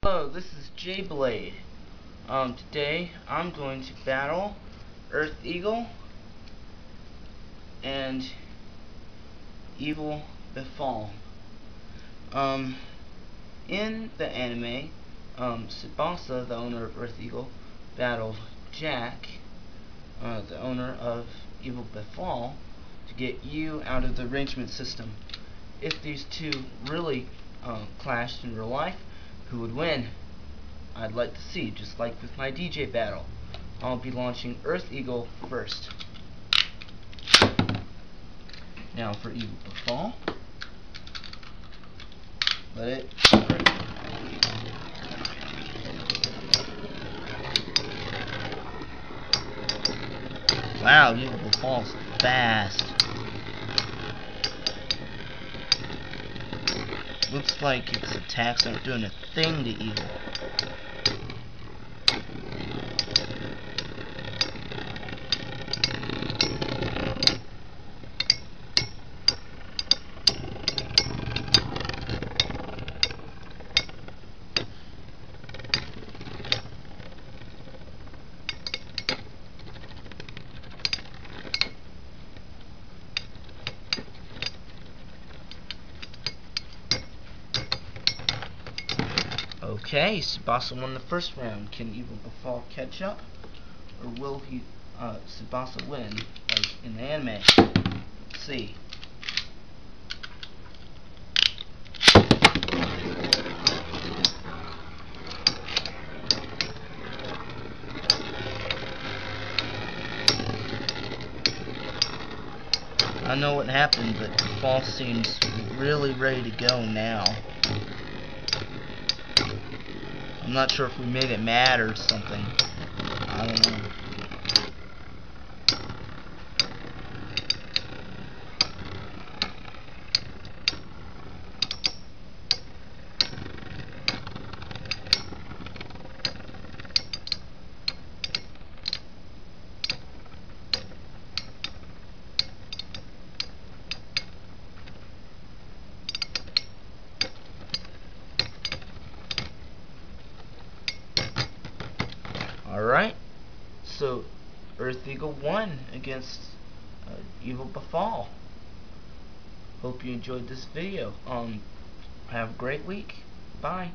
Hello, this is Beyblade. Today I'm going to battle Earth Eagle and Evil Befall. In the anime, Tsubasa, the owner of Earth Eagle, battled Jack, the owner of Evil Befall, to get you out of the arrangement system. If these two really clashed in real life, who would win? I'd like to see, just like with my DJ battle. I'll be launching Earth Eagle first. Now for Evil Befall. Let it break. Wow, Evil Befall's fast. Looks like its attacks aren't doing a thing to Evil. Okay, Tsubasa won the first round. Can Evil Befall catch up? Or will he, Tsubasa win, like in the anime? Let's see. I know what happened, but Befall seems really ready to go now. I'm not sure if we made it mad or something. I don't know. Alright, so Earth Eagle won against Evil Befall. Hope you enjoyed this video. Have a great week. Bye.